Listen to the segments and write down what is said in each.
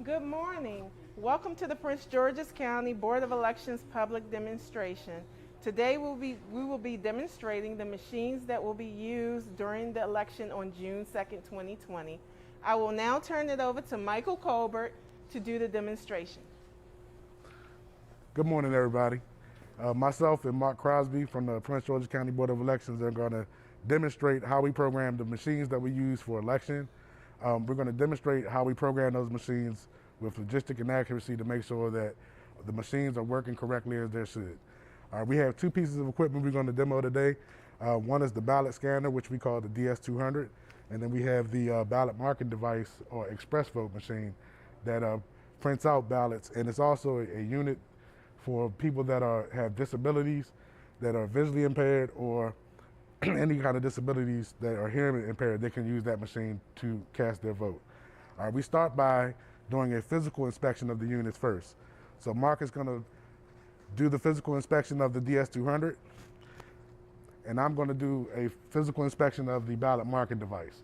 Good morning. Welcome to the Prince George's County Board of Elections public demonstration. Today we will be demonstrating the machines that will be used during the election on June 2nd, 2020. I will now turn it over to Michael Colbert to do the demonstration. Good morning, everybody. Myself and Mark Crosby from the Prince George's County Board of Elections are going to demonstrate how we program the machines that we use for election. We're going to demonstrate how we program those machines with logistic and accuracy to make sure that the machines are working correctly as they should. We have two pieces of equipment we're going to demo today. One is the ballot scanner, which we call the DS200, and then we have the ballot marking device or express vote machine that prints out ballots, and it's also a unit for people that have disabilities, that are visually impaired, or any kind of disabilities that are hearing impaired. They can use that machine to cast their vote. We start by doing a physical inspection of the units first. So Mark is going to do the physical inspection of the DS200, and I'm going to do a physical inspection of the ballot marking device.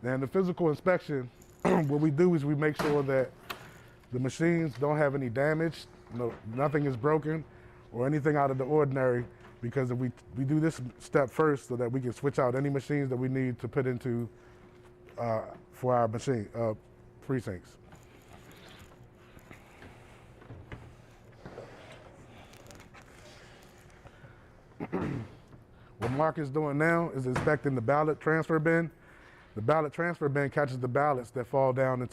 Now, in the physical inspection, what we do is we make sure that the machines don't have any damage, nothing is broken or anything out of the ordinary, because if we do this step first so that we can switch out any machines that we need to put into for our machine precincts. What Mark is doing now is inspecting the ballot transfer bin. The ballot transfer bin catches the ballots that fall down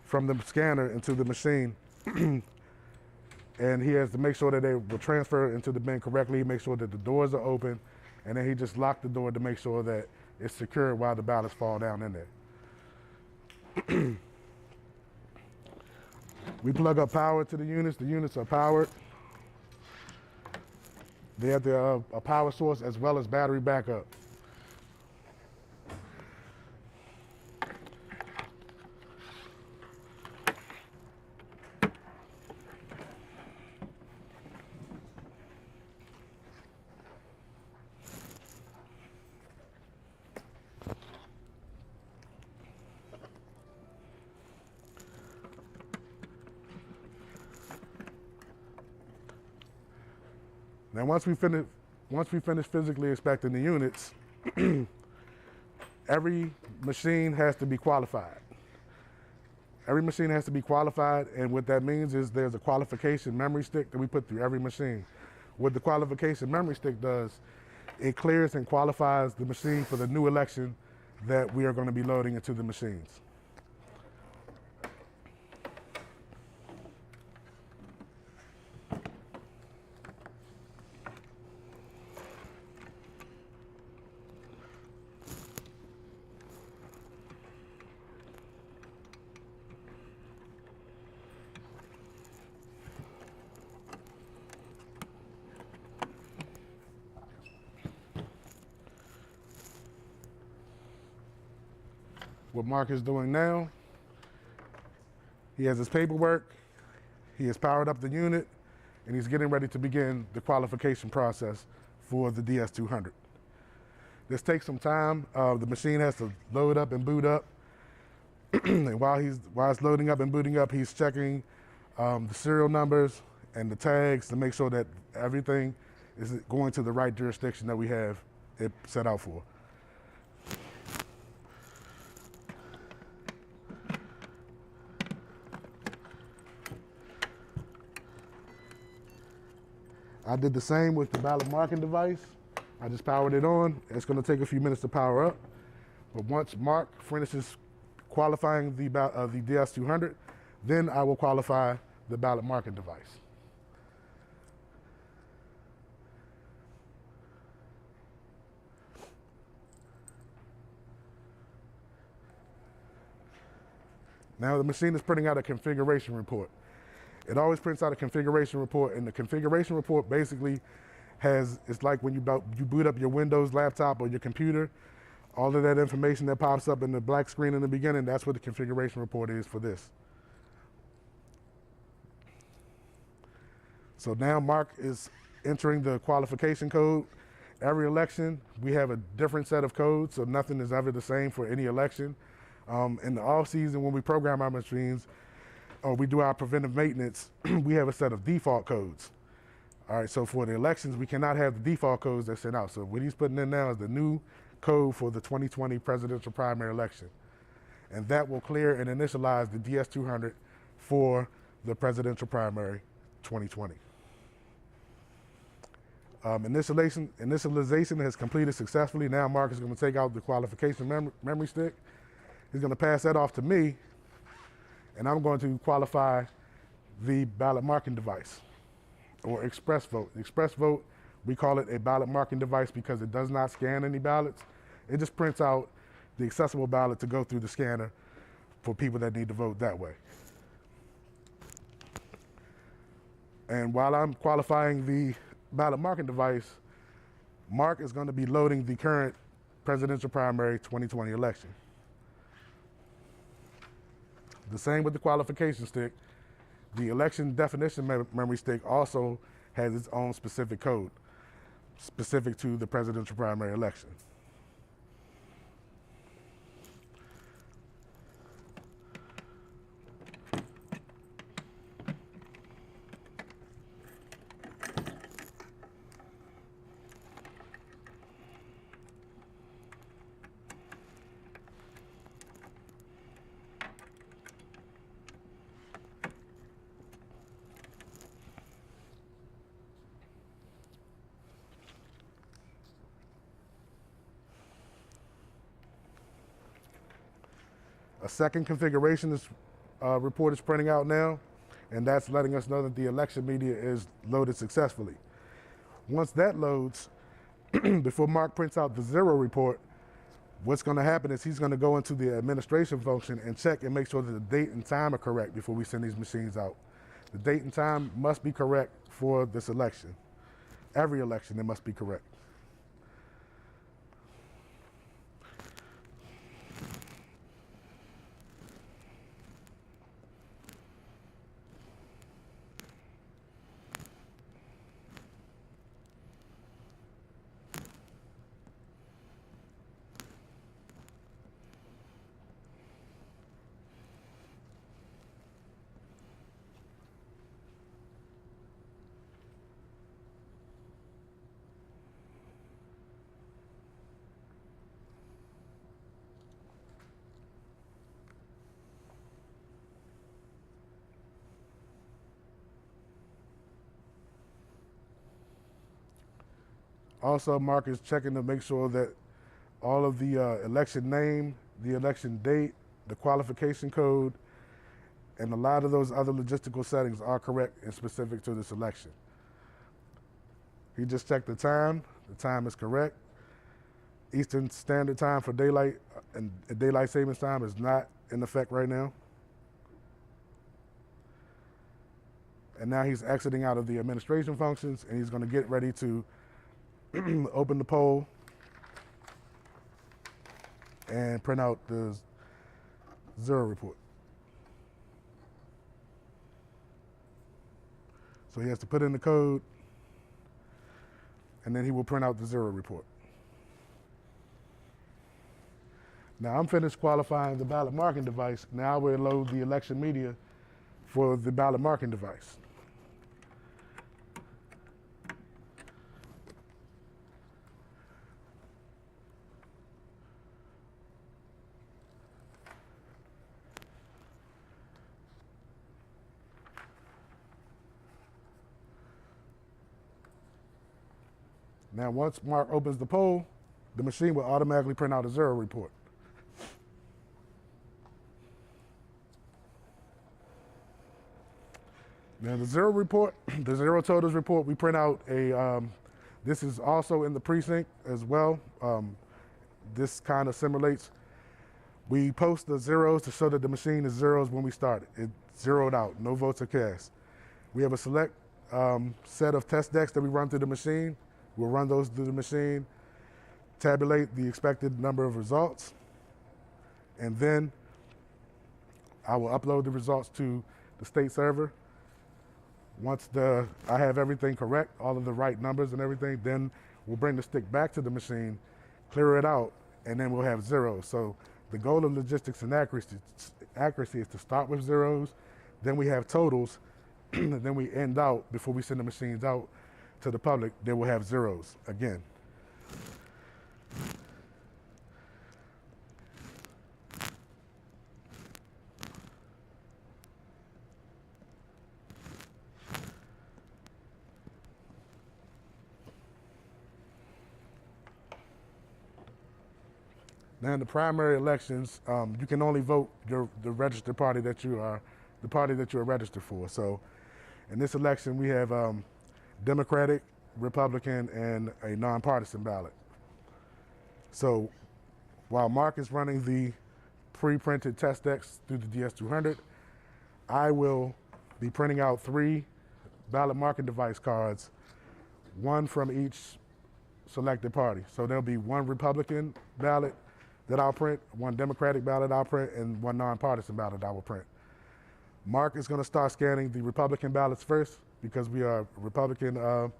from the scanner into the machine. And he has to make sure that they will transfer into the bin correctly, make sure that the doors are open, and then he just locked the door to make sure that it's secure while the ballots fall down in there. We plug up power to the units. The units are powered. They have a power source as well as battery backup. Now, once we finish physically inspecting the units, every machine has to be qualified. Every machine has to be qualified, and what that means is there's a qualification memory stick that we put through every machine. What the qualification memory stick does, it clears and qualifies the machine for the new election that we are going to be loading into the machines. What Mark is doing now, he has his paperwork, he has powered up the unit, and he's getting ready to begin the qualification process for the DS200. This takes some time. The machine has to load up and boot up. And while it's loading up and booting up, he's checking the serial numbers and the tags to make sure that everything is going to the right jurisdiction that we have it set out for. I did the same with the ballot marking device. I just powered it on. It's going to take a few minutes to power up. But once Mark finishes qualifying the DS200, then I will qualify the ballot marking device. Now the machine is printing out a configuration report. It always prints out a configuration report, and the configuration report basically it's like when you boot up your Windows laptop or your computer. All of that information that pops up in the black screen in the beginning, that's what the configuration report is for this. So now Mark is entering the qualification code. Every election, we have a different set of codes, so nothing is ever the same for any election. In the off season, when we program our machines, or we do our preventive maintenance, we have a set of default codes. All right, so for the elections, we cannot have the default codes that's sent out. So what he's putting in now is the new code for the 2020 presidential primary election. And that will clear and initialize the DS200 for the presidential primary 2020. Initialization has completed successfully. Now Mark is going to take out the qualification memory stick. He's going to pass that off to me, and I'm going to qualify the ballot marking device, or express vote. Express vote, we call it a ballot marking device because it does not scan any ballots. It just prints out the accessible ballot to go through the scanner for people that need to vote that way. And while I'm qualifying the ballot marking device, Mark is going to be loading the current presidential primary 2020 election. The same with the qualification stick. The election definition memory stick also has its own specific code, specific to the presidential primary election. A second configuration report is printing out now, and that's letting us know that the election media is loaded successfully. Once that loads, before Mark prints out the 0 report, what's going to happen is he's going to go into the administration function and check and make sure that the date and time are correct before we send these machines out. The date and time must be correct for this election. Every election, it must be correct. Also, Mark is checking to make sure that all of the election name, the election date, the qualification code, and a lot of those other logistical settings are correct and specific to this election. He just checked the time is correct. Eastern Standard Time for daylight and daylight savings time is not in effect right now. And now he's exiting out of the administration functions, and he's going to get ready to open the poll and print out the 0 report. So he has to put in the code, and then he will print out the 0 report. Now I'm finished qualifying the ballot marking device. Now we'll load the election media for the ballot marking device. Now, once Mark opens the poll, the machine will automatically print out a 0 report. Now, the 0 report, the 0 totals report, we print out this is also in the precinct as well. This kind of simulates. We post the zeros to show that the machine is zeros when we start it. It's zeroed out, no votes are cast. We have a select set of test decks that we run through the machine. We'll run those through the machine. tabulate the expected number of results, and then I will upload the results to the state server. Once I have everything correct, all of the right numbers and everything, then we'll bring the stick back to the machine, clear it out, and then we'll have zeros. So the goal of logistics and accuracy is to start with zeros, then we have totals, and then we end out, before we send the machines out to the public, then we'll have zeros again. Now in the primary elections, you can only vote the registered party that you are registered for. So in this election, we have Democratic, Republican, and a nonpartisan ballot. So while Mark is running the pre-printed test decks through the DS200, I will be printing out 3 ballot marking device cards, 1 from each selected party. So there'll be 1 Republican ballot that I'll print, 1 Democratic ballot I'll print, and 1 nonpartisan ballot I will print. Mark is going to start scanning the Republican ballots first because we are Republican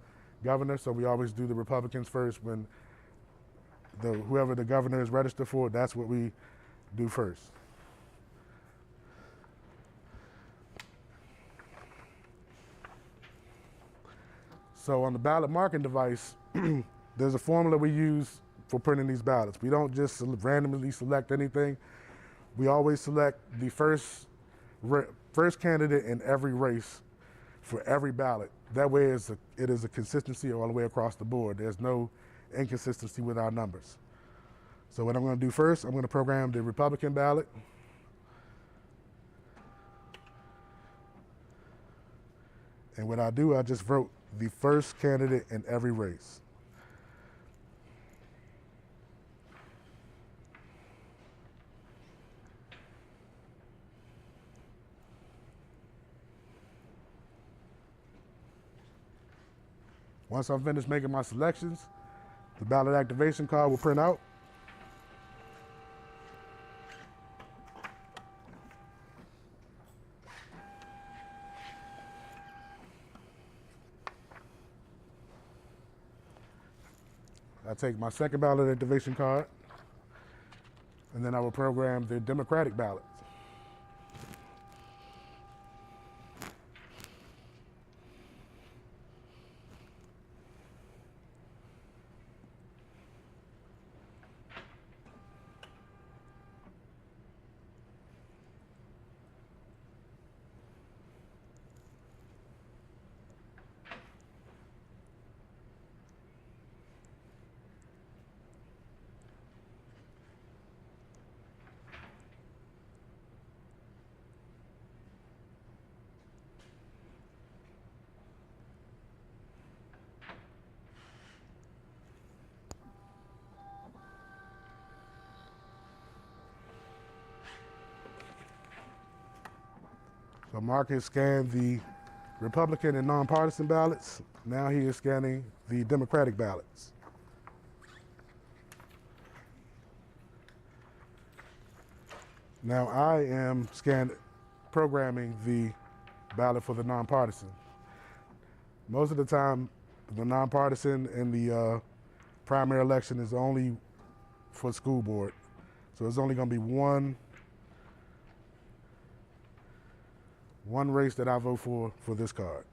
governor, so we always do the Republicans first. When whoever the governor is registered for, that's what we do first. So on the ballot marking device, there's a formula we use for printing these ballots. We don't just randomly select anything. We always select the first candidate in every race for every ballot. That way it is a consistency all the way across the board. There's no inconsistency with our numbers. So what I'm going to do first, I'm going to program the Republican ballot. And what I do, I just vote the first candidate in every race. Once I'm finished making my selections, the ballot activation card will print out. I take my second ballot activation card, and then I will program the Democratic ballot. So Mark has scanned the Republican and nonpartisan ballots. Now he is scanning the Democratic ballots. Now I am programming the ballot for the nonpartisan. Most of the time, the nonpartisan in the primary election is only for school board. So it's only going to be one race that I vote for this card.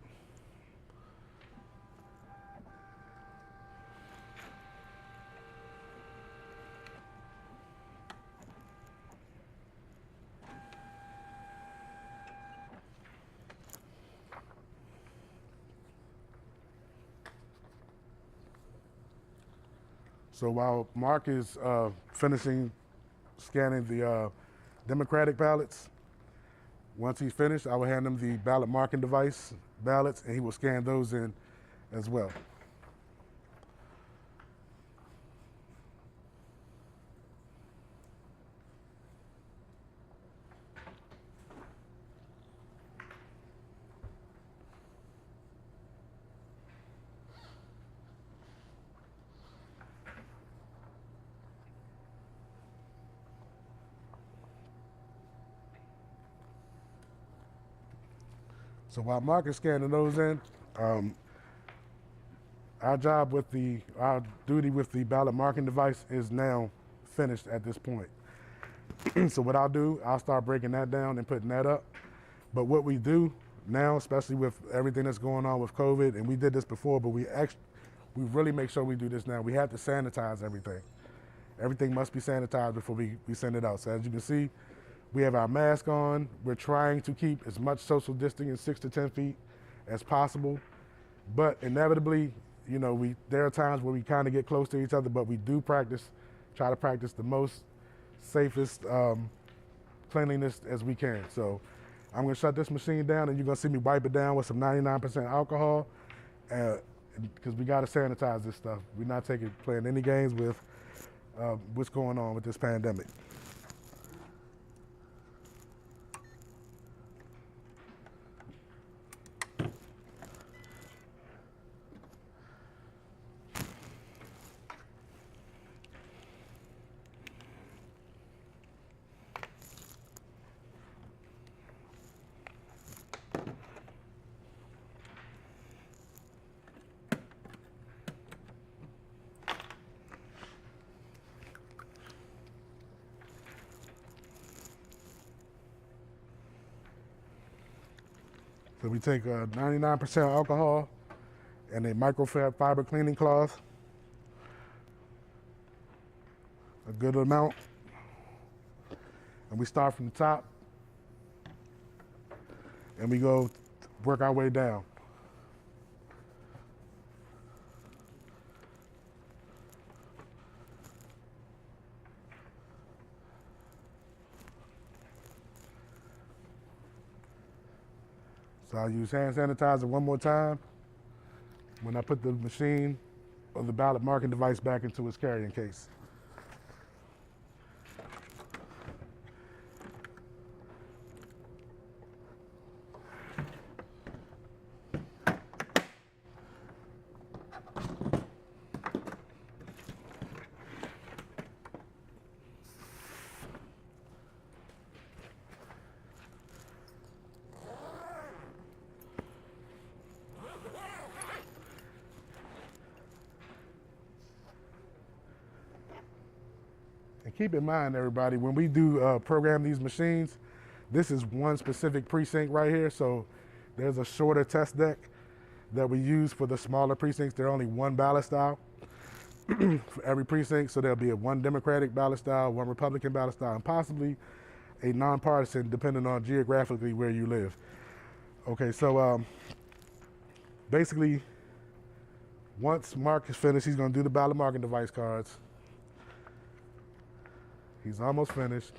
So while Mark is finishing scanning the Democratic ballots, once he's finished, I will hand him the ballot marking device ballots, and he will scan those in as well. So while Mark is scanning those in, our duty with the ballot marking device is now finished at this point. So what I'll start breaking that down and putting that up. But what we do now, especially with everything that's going on with COVID, and we did this before, but we really make sure we do this now. We have to sanitize everything. Everything must be sanitized before we send it out. So as you can see, we have our mask on. We're trying to keep as much social distancing, 6 to 10 feet as possible. But inevitably, there are times where we kind of get close to each other, but we do try to practice the most safest cleanliness as we can. So I'm gonna shut this machine down, and you're gonna see me wipe it down with some 99% alcohol, because we gotta sanitize this stuff. We're not playing any games with what's going on with this pandemic. So we take 99% alcohol and a microfiber cleaning cloth, a good amount, and we start from the top and we go work our way down. So I'll use hand sanitizer one more time when I put the machine or the ballot marking device back into its carrying case. And keep in mind, everybody, when we do program these machines, this is one specific precinct right here. So there's a shorter test deck that we use for the smaller precincts. There are only one ballot style for every precinct. So there'll be one Democratic ballot style, one Republican ballot style, and possibly a nonpartisan, depending on geographically where you live. Okay, so basically, once Mark is finished, he's going to do the ballot marking device cards. He's almost finished.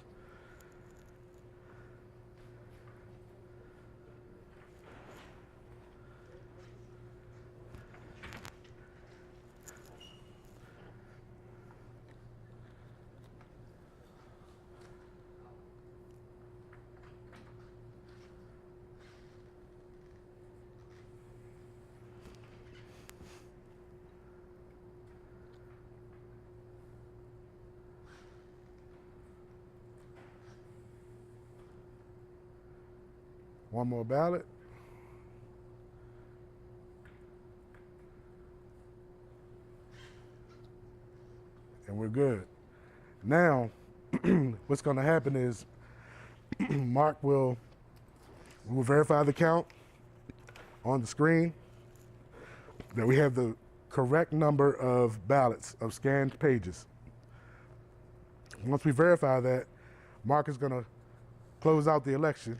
One more ballot. And we're good. Now, what's going to happen is Mark will verify the count on the screen that we have the correct number of ballots, of scanned pages. Once we verify that, Mark is going to close out the election.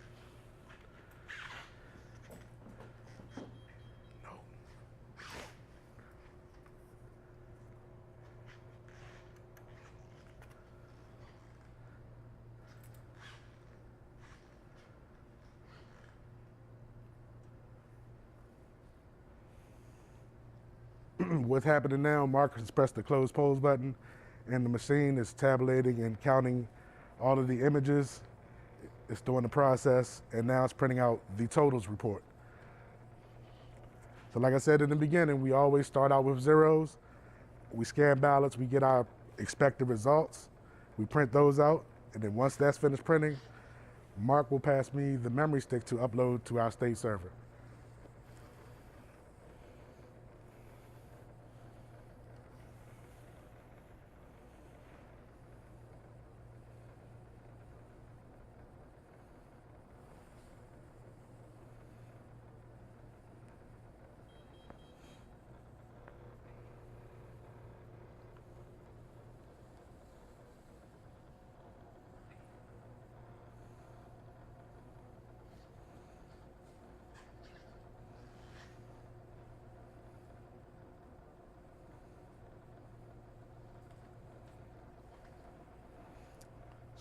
What's happening now, Mark has pressed the close polls button, and the machine is tabulating and counting all of the images. It's doing the process, and now it's printing out the totals report. So like I said in the beginning, we always start out with zeros. We scan ballots, we get our expected results, we print those out, and then once that's finished printing, Mark will pass me the memory stick to upload to our state server.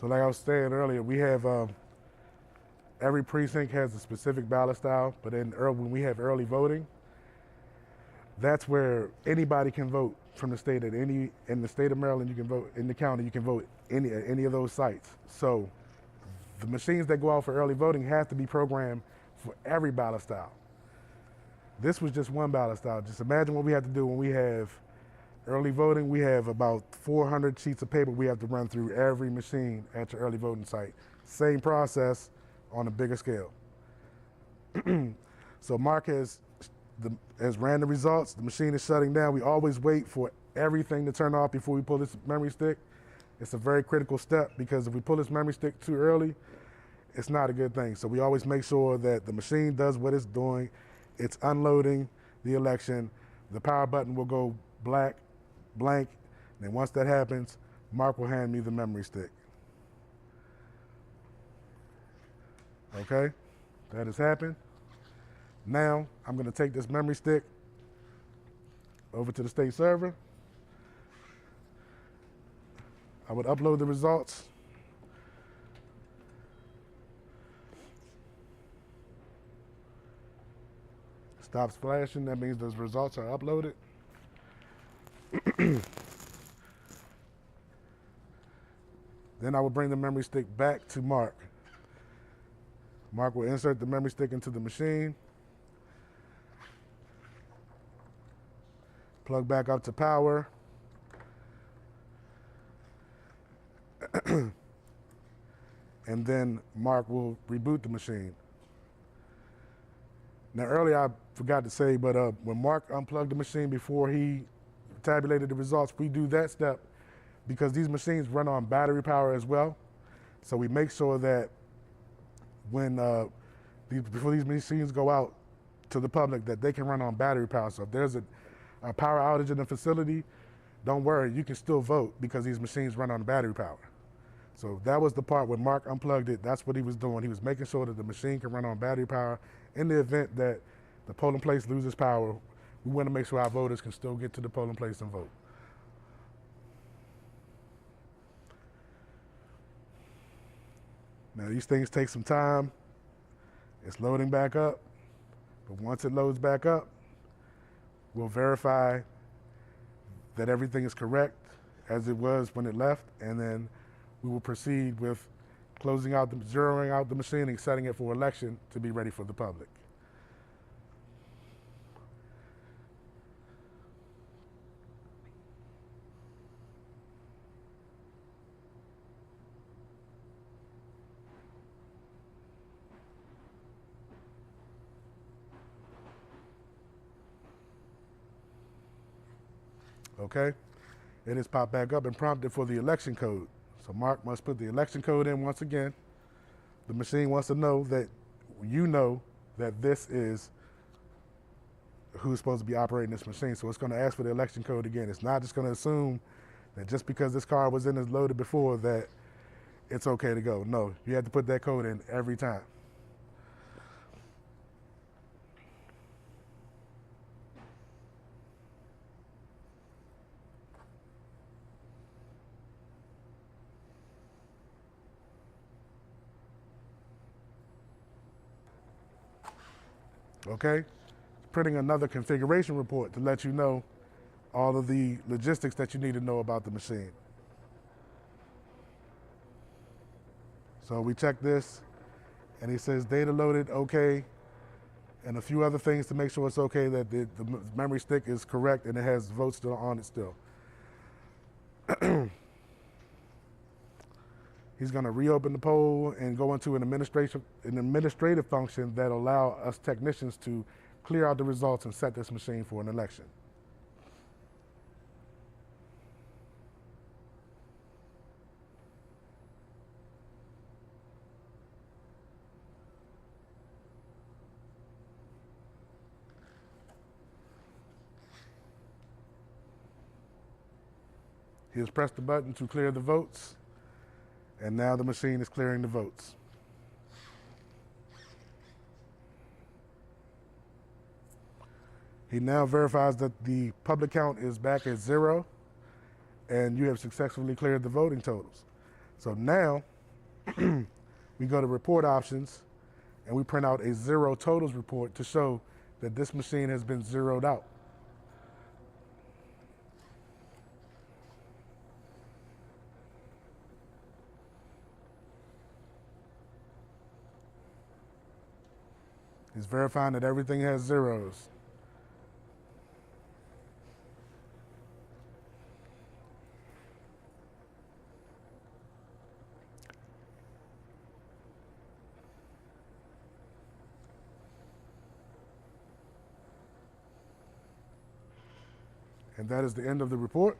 So like I was saying earlier, we have every precinct has a specific ballot style, but when we have early voting, that's where anybody can vote from the state. In the state of Maryland, you can vote. In the county, you can vote at any of those sites. So the machines that go out for early voting have to be programmed for every ballot style. This was just one ballot style. Just imagine what we have to do when we have early voting. We have about 400 sheets of paper we have to run through every machine at your early voting site. Same process on a bigger scale. So Mark has ran the results. The machine is shutting down. We always wait for everything to turn off before we pull this memory stick. It's a very critical step because if we pull this memory stick too early, it's not a good thing. So we always make sure that the machine does what it's doing. It's unloading the election. The power button will go blank. And then once that happens, Mark will hand me the memory stick. Okay, that has happened. Now I'm going to take this memory stick over to the state server. I would upload the results. Stops flashing, that means those results are uploaded. Then I will bring the memory stick back to Mark. Mark will insert the memory stick into the machine. Plug back up to power. And then Mark will reboot the machine. Now earlier I forgot to say, but when Mark unplugged the machine before he tabulated the results, we do that step because these machines run on battery power as well. So we make sure that when before these machines go out to the public, that they can run on battery power. So if there's a power outage in the facility, don't worry, you can still vote because these machines run on battery power. So that was the part when Mark unplugged it. That's what he was doing. He was making sure that the machine can run on battery power. In the event that the polling place loses power, we want to make sure our voters can still get to the polling place and vote. Now these things take some time. It's loading back up, but once it loads back up, we'll verify that everything is correct as it was when it left, and then we will proceed with zeroing out the machine and setting it for election to be ready for the public. Okay, it is popped back up and prompted for the election code. So Mark must put the election code in once again. The machine wants to know that you know that this is who's supposed to be operating this machine. So it's going to ask for the election code again. It's not just going to assume that just because this car was in as loaded before that it's okay to go. No, you have to put that code in every time. Okay, printing another configuration report to let you know all of the logistics that you need to know about the machine. So we check this, and it says data loaded, okay, and a few other things to make sure it's okay that the memory stick is correct and it has votes still on it still. He's going to reopen the poll and go into an administrative function that allow us technicians to clear out the results and set this machine for an election. He has pressed the button to clear the votes, and now the machine is clearing the votes. He now verifies that the public count is back at 0, and you have successfully cleared the voting totals. So now we go to report options, and we print out a zero totals report to show that this machine has been zeroed out. It's verifying that everything has zeros. And that is the end of the report.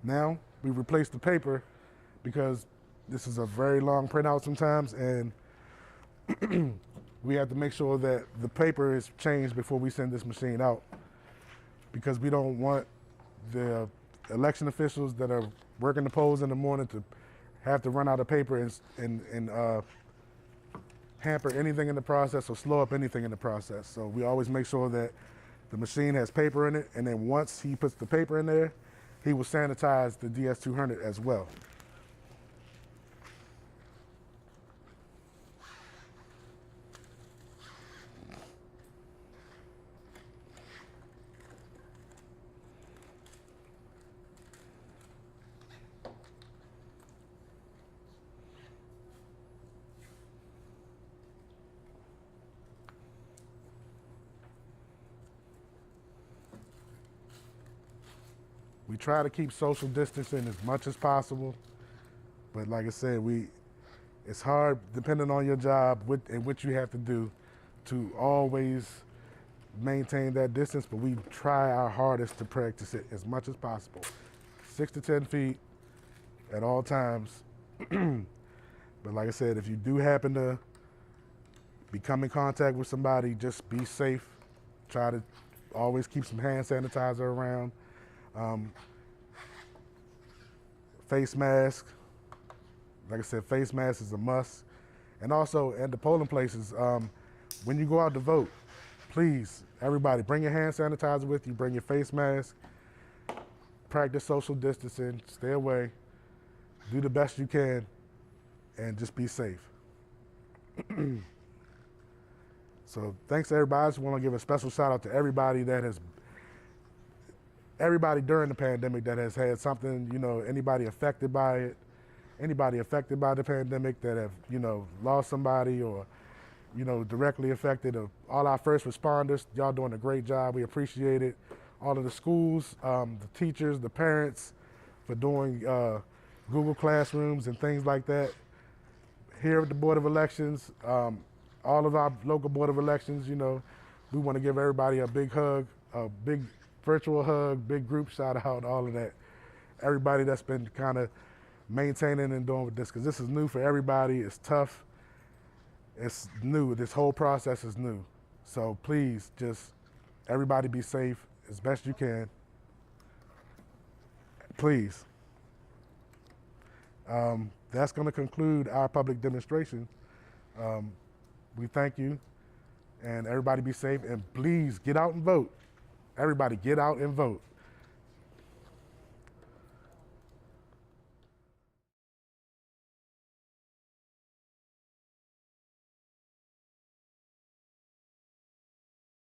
Now we replace the paper because this is a very long printout sometimes, and we have to make sure that the paper is changed before we send this machine out, because we don't want the election officials that are working the polls in the morning to have to run out of paper and hamper anything in the process or slow up anything in the process. So we always make sure that the machine has paper in it, and then once he puts the paper in there, he will sanitize the DS200 as well. We try to keep social distancing as much as possible, but like I said, it's hard depending on your job and what you have to do to always maintain that distance, but we try our hardest to practice it as much as possible. 6 to 10 feet at all times. But like I said, if you do happen to become in contact with somebody, just be safe. Try to always keep some hand sanitizer around. Face mask. Like I said, face mask is a must. And also at the polling places, when you go out to vote, please, everybody, bring your hand sanitizer with you, bring your face mask, practice social distancing, stay away, do the best you can, and just be safe. So thanks everybody. I just want to give a special shout out to everybody during the pandemic that has had something, anybody affected by it, anybody affected by the pandemic that have, lost somebody or, directly affected. All our first responders, y'all doing a great job. We appreciate it. All of the schools, the teachers, the parents for doing Google Classrooms and things like that. Here at the Board of Elections, all of our local Board of Elections, we want to give everybody a big hug, a big virtual hug, big group shout out, all of that. Everybody that's been kind of maintaining and doing with this, because this is new for everybody. It's tough. It's new. This whole process is new. So please, just everybody be safe as best you can. Please. That's going to conclude our public demonstration. We thank you, and everybody be safe, and please get out and vote. Everybody get out and vote.